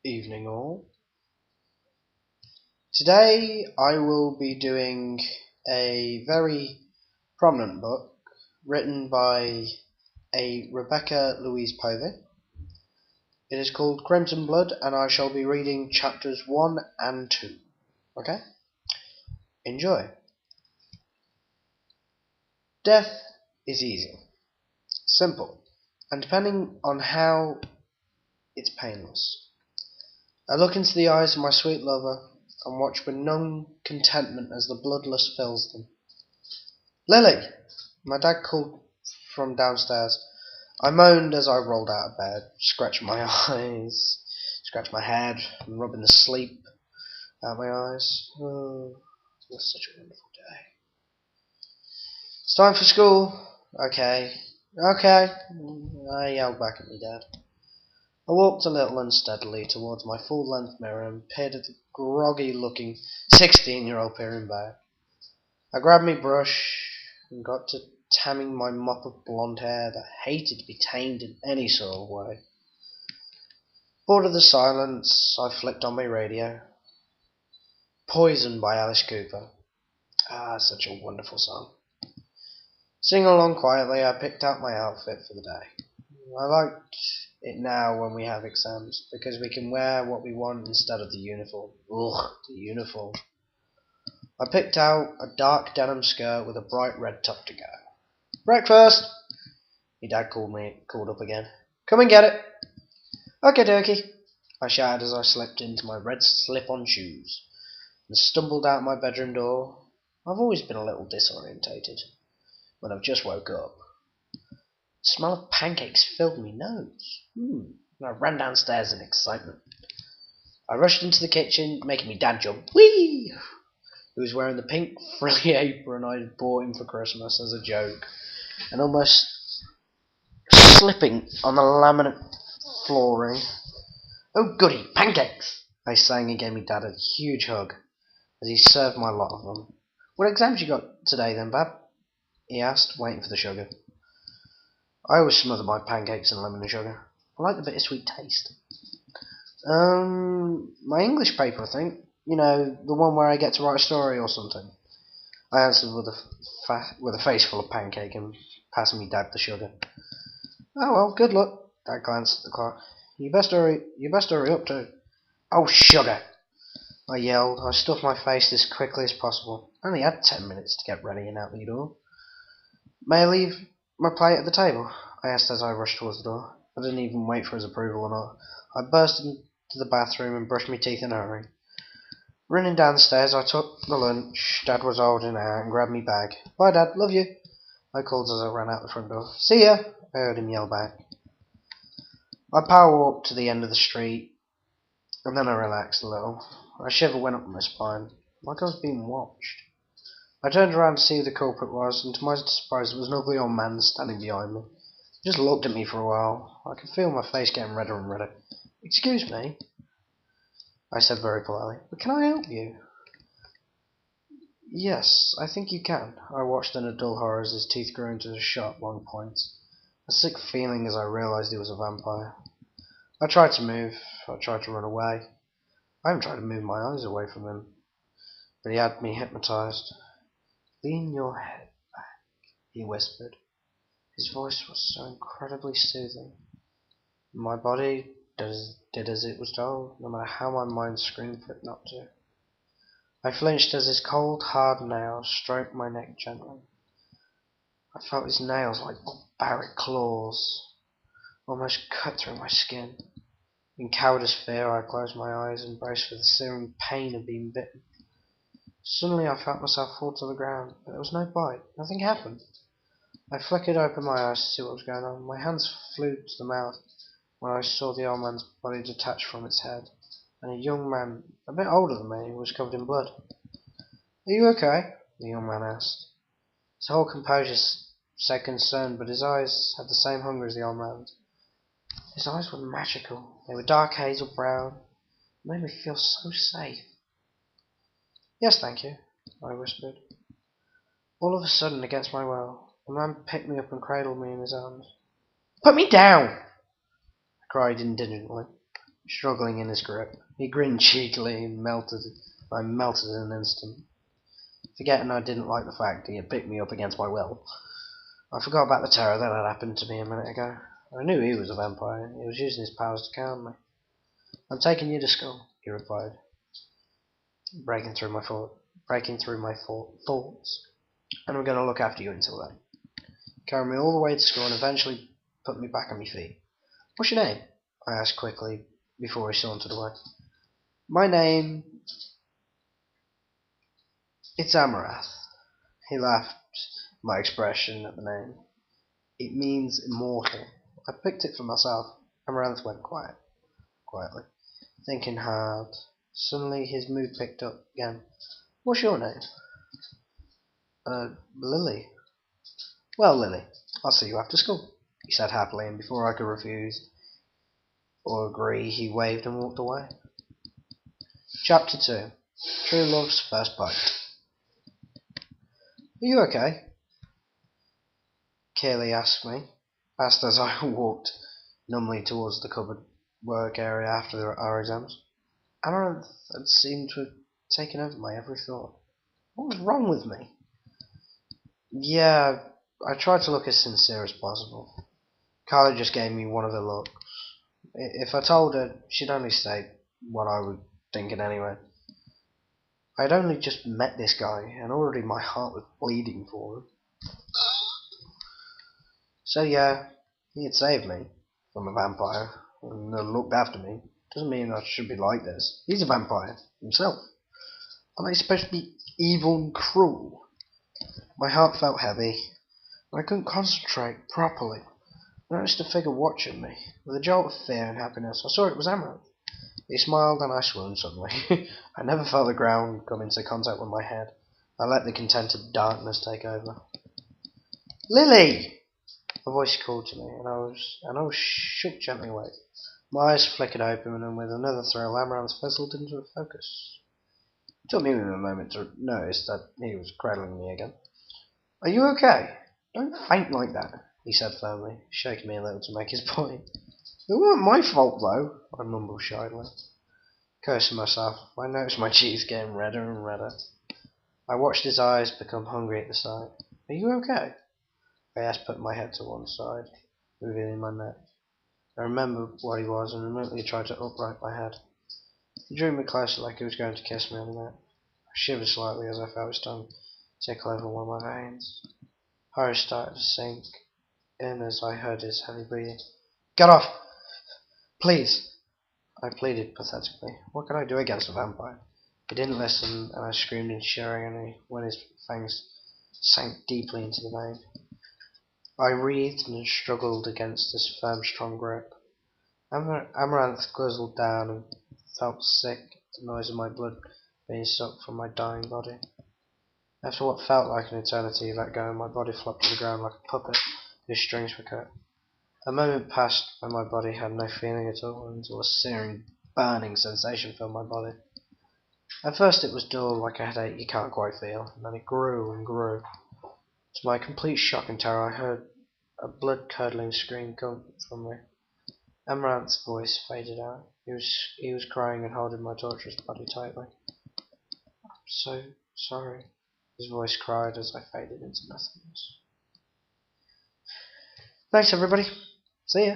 Evening all. Today I will be doing a very prominent book written by a Rebecca Louise Povey. It is called Crimson Blood and I shall be reading chapters 1 and 2. Okay? Enjoy. Death is easy, simple, and depending on how, it's painless. I look into the eyes of my sweet lover and watch with numb contentment as the bloodlust fills them. "Lily!" my dad called from downstairs. I moaned as I rolled out of bed, scratching my eyes, scratching my head, and rubbing the sleep out my eyes. Oh, it was such a wonderful day. "It's time for school." Okay, I yelled back at my dad. I walked a little unsteadily towards my full-length mirror and peered at the groggy-looking 16-year-old peering back. I grabbed my brush and got to tamming my mop of blonde hair that hated to be tamed in any sort of way. Bored of the silence, I flicked on my radio. Poison by Alice Cooper. Ah, such a wonderful song. Singing along quietly, I picked out my outfit for the day. I liked it now when we have exams, because we can wear what we want instead of the uniform. Ugh, the uniform. I picked out a dark denim skirt with a bright red top to go. "Breakfast!" my dad called up again. "Come and get it." "Okie dokie," I shouted as I slipped into my red slip-on shoes and stumbled out my bedroom door. I've always been a little disorientated when I've just woke up. The smell of pancakes filled my nose, and I ran downstairs in excitement. I rushed into the kitchen, making me dad jump. Whee! He was wearing the pink frilly apron I had bought him for Christmas as a joke, and almost slipping on the laminate flooring. "Oh goody, pancakes!" I sang and gave me dad a huge hug as he served my lot of them. "What exams you got today then, Bab?" he asked, waiting for the sugar. I always smother my pancakes in lemon and sugar. I like the bittersweet taste. My English paper, I think. You know, the one where I get to write a story or something." I answered with a face full of pancake and passing me dad the sugar. "Oh well, good luck." Dad glanced at the clock. You best hurry up too." "Oh, sugar!" I yelled. I stuffed my face as quickly as possible. I only had 10 minutes to get ready and out the door. "May I leave my plate at the table?" I asked as I rushed towards the door. I didn't even wait for his approval or not. I burst into the bathroom and brushed my teeth in a hurry. Running down the stairs, I took the lunch Dad was holding out and grabbed me bag. "Bye, Dad. Love you," I called as I ran out the front door. "See ya," I heard him yell back. I power walked to the end of the street, and then I relaxed a little. A shiver went up my spine, like I was being watched. I turned around to see who the culprit was, and to my surprise it was an ugly old man standing behind me. He just looked at me for a while. I could feel my face getting redder and redder. "Excuse me," I said very politely, "but can I help you?" "Yes, I think you can." I watched in a dull horror as his teeth grew into sharp long points. A sick feeling as I realized he was a vampire. I tried to move. I tried to run away. I even tried to move my eyes away from him, but he had me hypnotized. "Lean your head back," he whispered. His voice was so incredibly soothing. My body did as it was told, no matter how my mind screamed for it not to. I flinched as his cold, hard nails stroked my neck gently. I felt his nails like barbaric claws, almost cut through my skin. In cowardice fear, I closed my eyes and braced for the searing pain of being bitten. Suddenly I felt myself fall to the ground, but there was no bite. Nothing happened. I flickered open my eyes to see what was going on. My hands flew to the mouth when I saw the old man's body detached from its head, and a young man, a bit older than me, was covered in blood. "Are you okay?" the young man asked. His whole composure said concern, but his eyes had the same hunger as the old man's. His eyes were magical. They were dark hazel brown. It made me feel so safe. "Yes, thank you," I whispered. All of a sudden, against my will, the man picked me up and cradled me in his arms. "Put me down!" I cried indignantly. struggling in his grip. He grinned cheekily and I melted in an instant, forgetting I didn't like the fact he had picked me up against my will. I forgot about the terror that had happened to me a minute ago. I knew he was a vampire. He was using his powers to calm me. I'm taking you to school, he replied, breaking through my thoughts. And I'm going to look after you until then. Carry me all the way to school and eventually put me back on my feet. What's your name? I asked quickly before he sauntered away. My name... It's Amarath. He laughed at my expression at the name. It means immortal. I picked it for myself. Amaranth went quietly, thinking hard. Suddenly his mood picked up again. What's your name? Lily. Well, Lily, I'll see you after school, he said happily, and before I could refuse or agree, he waved and walked away. Chapter 2. True Love's First Bite. Are you okay? Kaylee asked as I walked numbly towards the cupboard work area after our exams. Amaranth had seemed to have taken over my every thought. What was wrong with me? Yeah, I tried to look as sincere as possible. Carly just gave me one of her looks. If I told her, she'd only say what I was thinking anyway. I'd only just met this guy, and already my heart was bleeding for him. So yeah, he had saved me from a vampire, and looked after me. Doesn't mean I should be like this. He's a vampire himself. Am I supposed to be evil and cruel? My heart felt heavy, and I couldn't concentrate properly. I noticed a figure watching me. With a jolt of fear and happiness, I saw it was Amaranth. He smiled and I swooned suddenly. I never felt the ground come into contact with my head. I let the contented darkness take over. Lily! A voice called to me, and I was shook gently awake. My eyes flickered open, and with another thrill, Amaranth fizzled into focus. It took me a moment to notice that he was cradling me again. Are you okay? Don't faint like that, he said firmly, shaking me a little to make his point. It wasn't my fault, though, I mumbled shyly. Cursing myself, I noticed my cheeks getting redder and redder. I watched his eyes become hungry at the sight. Are you okay? I asked, putting my head to one side, revealing my neck. I remembered what he was and immediately tried to upright my head. He drew me closer like he was going to kiss me on the neck. I shivered slightly as I felt his tongue tickle over one of my veins. Horror started to sink in as I heard his heavy breathing. Get off! Please! I pleaded pathetically. What could I do against a vampire? He didn't listen, and I screamed in sheer agony when his fangs sank deeply into the vein. I writhed and struggled against his firm, strong grip. Amaranth guzzled down and felt sick at the noise of my blood being sucked from my dying body. After what felt like an eternity, he let go, and my body flopped to the ground like a puppet whose strings were cut. A moment passed when my body had no feeling at all, until a searing, burning sensation filled my body. At first it was dull, like a headache you can't quite feel, and then it grew and grew. To my complete shock and terror, I heard a blood-curdling scream come from me. Amaranth's voice faded out. He was crying and holding my torturous body tightly. I'm so sorry, his voice cried as I faded into nothingness. Thanks everybody. See ya.